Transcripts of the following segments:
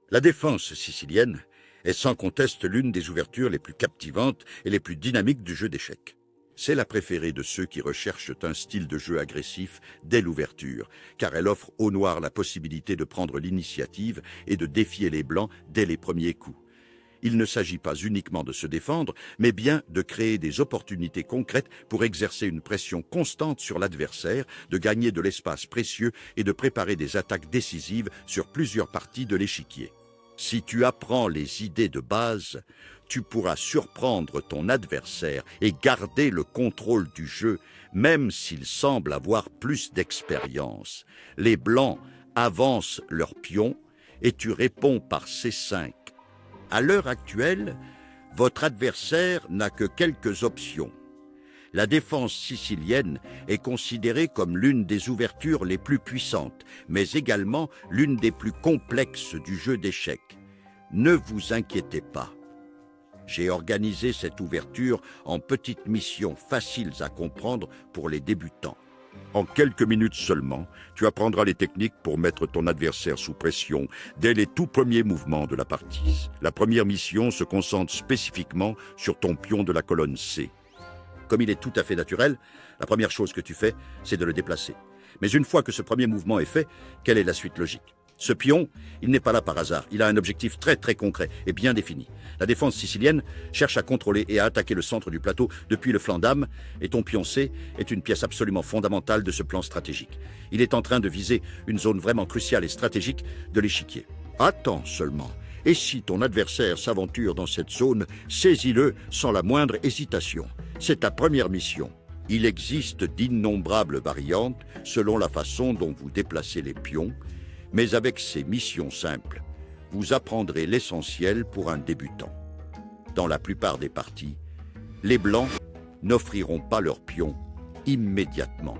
La défense sicilienne est sans conteste l'une des ouvertures les plus captivantes et les plus dynamiques du jeu d'échecs. C'est la préférée de ceux qui recherchent un style de jeu agressif dès l'ouverture, car elle offre aux Noirs la possibilité de prendre l'initiative et de défier les Blancs dès les premiers coups. Il ne s'agit pas uniquement de se défendre, mais bien de créer des opportunités concrètes pour exercer une pression constante sur l'adversaire, de gagner de l'espace précieux et de préparer des attaques décisives sur plusieurs parties de l'échiquier. Si tu apprends les idées de base, tu pourras surprendre ton adversaire et garder le contrôle du jeu, même s'il semble avoir plus d'expérience. Les Blancs avancent leurs pions et tu réponds par C5. À l'heure actuelle, votre adversaire n'a que quelques options. La défense sicilienne est considérée comme l'une des ouvertures les plus puissantes, mais également l'une des plus complexes du jeu d'échecs. Ne vous inquiétez pas. J'ai organisé cette ouverture en petites missions faciles à comprendre pour les débutants. En quelques minutes seulement, tu apprendras les techniques pour mettre ton adversaire sous pression dès les tout premiers mouvements de la partie. La première mission se concentre spécifiquement sur ton pion de la colonne C. Comme il est tout à fait naturel, la première chose que tu fais, c'est de le déplacer. Mais une fois que ce premier mouvement est fait, quelle est la suite logique ? Ce pion, il n'est pas là par hasard. Il a un objectif très concret et bien défini. La défense sicilienne cherche à contrôler et à attaquer le centre du plateau depuis le flanc d'âme, et ton pion C est une pièce absolument fondamentale de ce plan stratégique. Il est en train de viser une zone vraiment cruciale et stratégique de l'échiquier. Attends seulement. Et si ton adversaire s'aventure dans cette zone, saisis-le sans la moindre hésitation. C'est ta première mission. Il existe d'innombrables variantes selon la façon dont vous déplacez les pions, mais avec ces missions simples, vous apprendrez l'essentiel pour un débutant. Dans la plupart des parties, les Blancs n'offriront pas leurs pions immédiatement.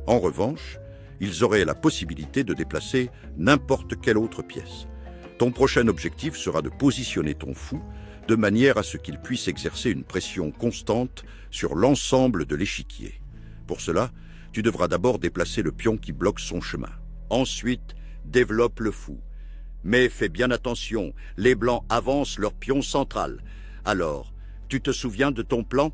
En revanche, ils auraient la possibilité de déplacer n'importe quelle autre pièce. Ton prochain objectif sera de positionner ton fou de manière à ce qu'il puisse exercer une pression constante sur l'ensemble de l'échiquier. Pour cela, tu devras d'abord déplacer le pion qui bloque son chemin. Ensuite, développe le fou. Mais fais bien attention, les Blancs avancent leur pion central. Alors, tu te souviens de ton plan ?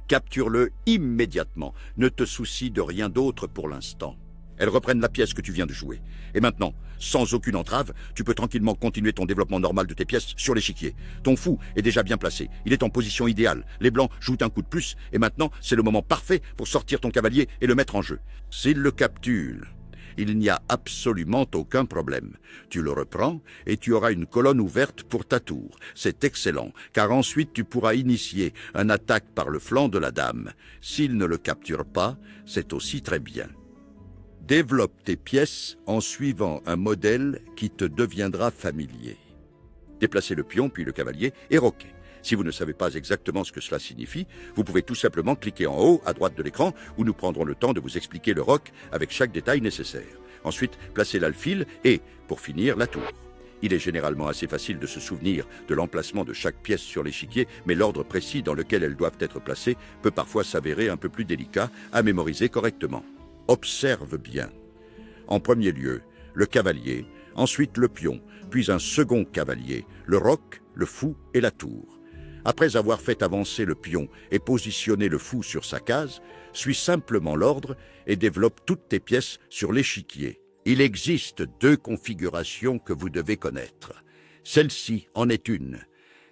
Capture-le immédiatement. Ne te soucie de rien d'autre pour l'instant. Elles reprennent la pièce que tu viens de jouer. Et maintenant, sans aucune entrave, tu peux tranquillement continuer ton développement normal de tes pièces sur l'échiquier. Ton fou est déjà bien placé. Il est en position idéale. Les Blancs jouent un coup de plus. Et maintenant, c'est le moment parfait pour sortir ton cavalier et le mettre en jeu. S'il le capture, il n'y a absolument aucun problème. Tu le reprends et tu auras une colonne ouverte pour ta tour. C'est excellent, car ensuite tu pourras initier une attaque par le flanc de la dame. S'il ne le capture pas, c'est aussi très bien. Développe tes pièces en suivant un modèle qui te deviendra familier. Déplacez le pion puis le cavalier et roquez. Si vous ne savez pas exactement ce que cela signifie, vous pouvez tout simplement cliquer en haut à droite de l'écran où nous prendrons le temps de vous expliquer le roc avec chaque détail nécessaire. Ensuite, placez l'alfil et, pour finir, la tour. Il est généralement assez facile de se souvenir de l'emplacement de chaque pièce sur l'échiquier, mais l'ordre précis dans lequel elles doivent être placées peut parfois s'avérer un peu plus délicat à mémoriser correctement. Observe bien. En premier lieu, le cavalier, ensuite le pion, puis un second cavalier, le roc, le fou et la tour. Après avoir fait avancer le pion et positionné le fou sur sa case, suis simplement l'ordre et développe toutes tes pièces sur l'échiquier. Il existe 2 configurations que vous devez connaître. Celle-ci en est une.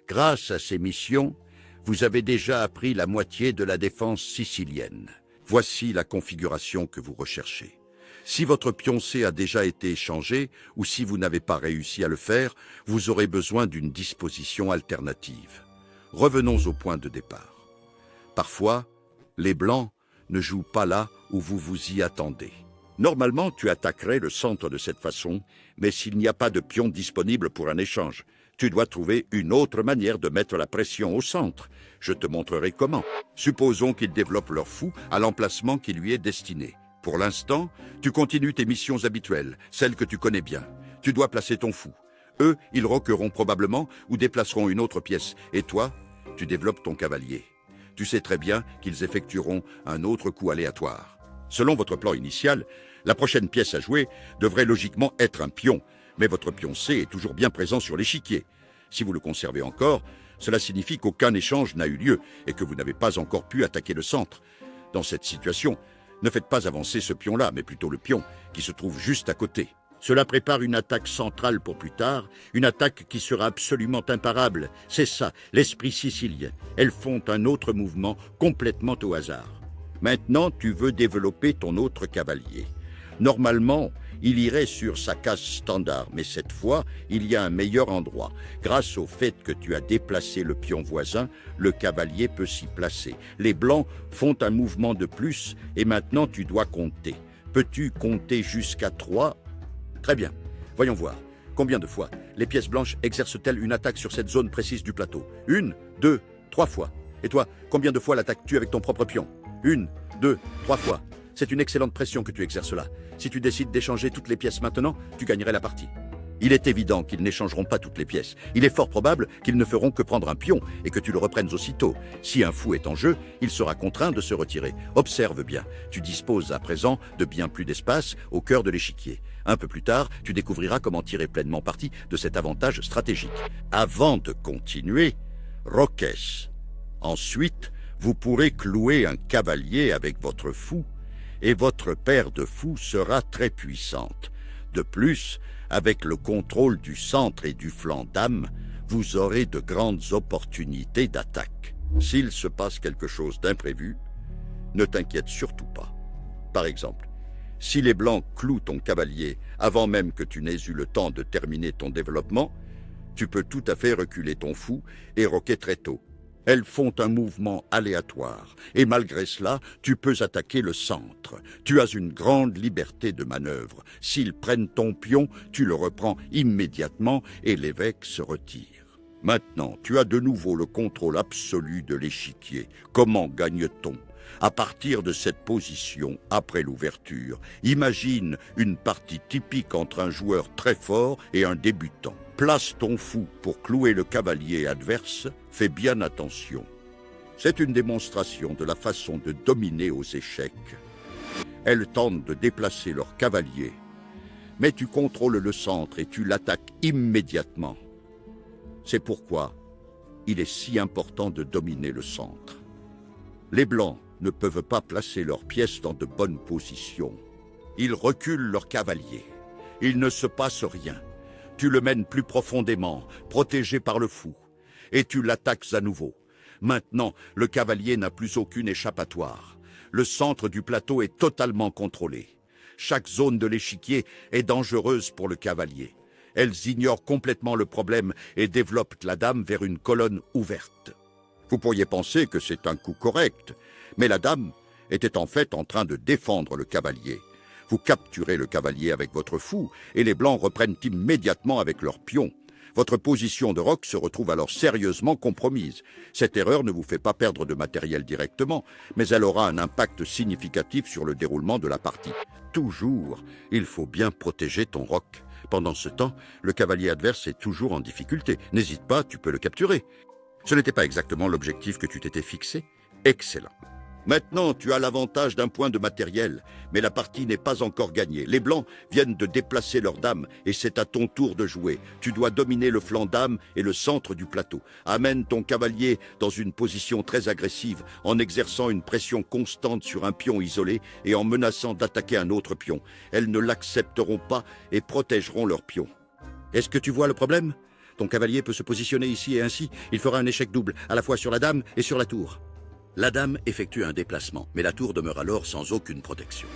Grâce à ces missions, vous avez déjà appris la moitié de la défense sicilienne. Voici la configuration que vous recherchez. Si votre pion C a déjà été échangé, ou si vous n'avez pas réussi à le faire, vous aurez besoin d'une disposition alternative. Revenons au point de départ. Parfois, les Blancs ne jouent pas là où vous vous y attendez. Normalement, tu attaquerais le centre de cette façon, mais s'il n'y a pas de pion disponible pour un échange, tu dois trouver une autre manière de mettre la pression au centre. Je te montrerai comment. Supposons qu'ils développent leur fou à l'emplacement qui lui est destiné. Pour l'instant, tu continues tes missions habituelles, celles que tu connais bien. Tu dois placer ton fou. Eux, ils roqueront probablement ou déplaceront une autre pièce. Et toi, tu développes ton cavalier. Tu sais très bien qu'ils effectueront un autre coup aléatoire. Selon votre plan initial, la prochaine pièce à jouer devrait logiquement être un pion. Mais votre pion C est toujours bien présent sur l'échiquier. Si vous le conservez encore, cela signifie qu'aucun échange n'a eu lieu et que vous n'avez pas encore pu attaquer le centre. Dans cette situation, ne faites pas avancer ce pion-là, mais plutôt le pion qui se trouve juste à côté. Cela prépare une attaque centrale pour plus tard, une attaque qui sera absolument imparable. C'est ça, l'esprit sicilien. Elles font un autre mouvement complètement au hasard. Maintenant, tu veux développer ton autre cavalier. Normalement, il irait sur sa case standard, mais cette fois, il y a un meilleur endroit. Grâce au fait que tu as déplacé le pion voisin, le cavalier peut s'y placer. Les blancs font un mouvement de plus et maintenant tu dois compter. Peux-tu compter jusqu'à 3 ? Très bien. Voyons voir. Combien de fois les pièces blanches exercent-elles une attaque sur cette zone précise du plateau ? 1, 2, 3 fois. Et toi, combien de fois l'attaques-tu avec ton propre pion ? 1, 2, 3 fois. C'est une excellente pression que tu exerces là. Si tu décides d'échanger toutes les pièces maintenant, tu gagnerais la partie. Il est évident qu'ils n'échangeront pas toutes les pièces. Il est fort probable qu'ils ne feront que prendre un pion et que tu le reprennes aussitôt. Si un fou est en jeu, il sera contraint de se retirer. Observe bien. Tu disposes à présent de bien plus d'espace au cœur de l'échiquier. Un peu plus tard, tu découvriras comment tirer pleinement parti de cet avantage stratégique. Avant de continuer, Roques. Ensuite, vous pourrez clouer un cavalier avec votre fou et votre paire de fous sera très puissante. De plus, avec le contrôle du centre et du flanc dame, vous aurez de grandes opportunités d'attaque. S'il se passe quelque chose d'imprévu, ne t'inquiète surtout pas. Par exemple, si les blancs clouent ton cavalier avant même que tu n'aies eu le temps de terminer ton développement, tu peux tout à fait reculer ton fou et roquer très tôt. Elles font un mouvement aléatoire, et malgré cela, tu peux attaquer le centre. Tu as une grande liberté de manœuvre. S'ils prennent ton pion, tu le reprends immédiatement et l'évêque se retire. Maintenant, tu as de nouveau le contrôle absolu de l'échiquier. Comment gagne-t-on ? À partir de cette position, après l'ouverture, imagine une partie typique entre un joueur très fort et un débutant. Place ton fou pour clouer le cavalier adverse, fais bien attention. C'est une démonstration de la façon de dominer aux échecs. Elles tentent de déplacer leur cavalier, mais tu contrôles le centre et tu l'attaques immédiatement. C'est pourquoi il est si important de dominer le centre. Les blancs ne peuvent pas placer leurs pièces dans de bonnes positions. Ils reculent leur cavalier. Il ne se passe rien. Tu le mènes plus profondément, protégé par le fou, et tu l'attaques à nouveau. Maintenant, le cavalier n'a plus aucune échappatoire. Le centre du plateau est totalement contrôlé. Chaque zone de l'échiquier est dangereuse pour le cavalier. Elles ignorent complètement le problème et développent la dame vers une colonne ouverte. Vous pourriez penser que c'est un coup correct, mais la dame était en fait en train de défendre le cavalier. Vous capturez le cavalier avec votre fou et les blancs reprennent immédiatement avec leur pion. Votre position de roc se retrouve alors sérieusement compromise. Cette erreur ne vous fait pas perdre de matériel directement, mais elle aura un impact significatif sur le déroulement de la partie. Toujours, il faut bien protéger ton roc. Pendant ce temps, le cavalier adverse est toujours en difficulté. N'hésite pas, tu peux le capturer. Ce n'était pas exactement l'objectif que tu t'étais fixé. Excellent. Maintenant, tu as l'avantage d'un point de matériel, mais la partie n'est pas encore gagnée. Les blancs viennent de déplacer leur dame et c'est à ton tour de jouer. Tu dois dominer le flanc dame et le centre du plateau. Amène ton cavalier dans une position très agressive en exerçant une pression constante sur un pion isolé et en menaçant d'attaquer un autre pion. Elles ne l'accepteront pas et protégeront leur pion. Est-ce que tu vois le problème ? Ton cavalier peut se positionner ici et ainsi. Il fera un échec double, à la fois sur la dame et sur la tour. La dame effectue un déplacement, mais la tour demeure alors sans aucune protection.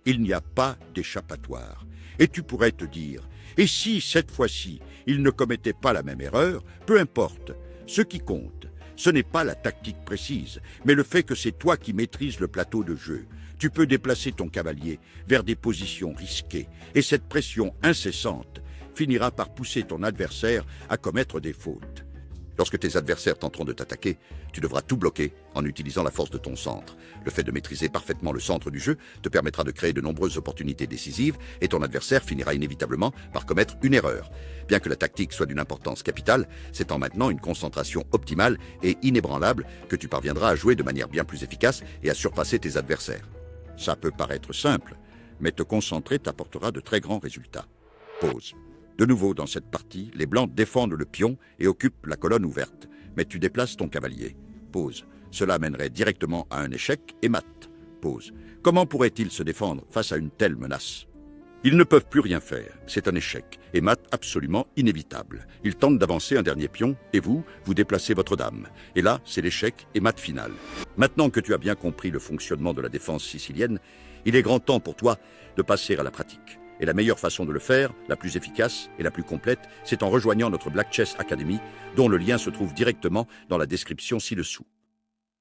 Il n'y a pas d'échappatoire. Et tu pourrais te dire, et si cette fois-ci, il ne commettait pas la même erreur, peu importe. Ce qui compte, ce n'est pas la tactique précise, mais le fait que c'est toi qui maîtrises le plateau de jeu. Tu peux déplacer ton cavalier vers des positions risquées, et cette pression incessante finira par pousser ton adversaire à commettre des fautes. Lorsque tes adversaires tenteront de t'attaquer, tu devras tout bloquer en utilisant la force de ton centre. Le fait de maîtriser parfaitement le centre du jeu te permettra de créer de nombreuses opportunités décisives et ton adversaire finira inévitablement par commettre une erreur. Bien que la tactique soit d'une importance capitale, c'est en maintenant une concentration optimale et inébranlable que tu parviendras à jouer de manière bien plus efficace et à surpasser tes adversaires. Ça peut paraître simple, mais te concentrer t'apportera de très grands résultats. Pause. De nouveau dans cette partie, les blancs défendent le pion et occupent la colonne ouverte. Mais tu déplaces ton cavalier. Pause. Cela mènerait directement à un échec et mat. Pause. Comment pourraient-ils se défendre face à une telle menace? Ils ne peuvent plus rien faire. C'est un échec. Et mat absolument inévitable. Ils tentent d'avancer un dernier pion et vous déplacez votre dame. Et là, c'est l'échec et mat final. Maintenant que tu as bien compris le fonctionnement de la défense sicilienne, il est grand temps pour toi de passer à la pratique. Et la meilleure façon de le faire, la plus efficace et la plus complète, c'est en rejoignant notre Black Chess Academy, dont le lien se trouve directement dans la description ci-dessous.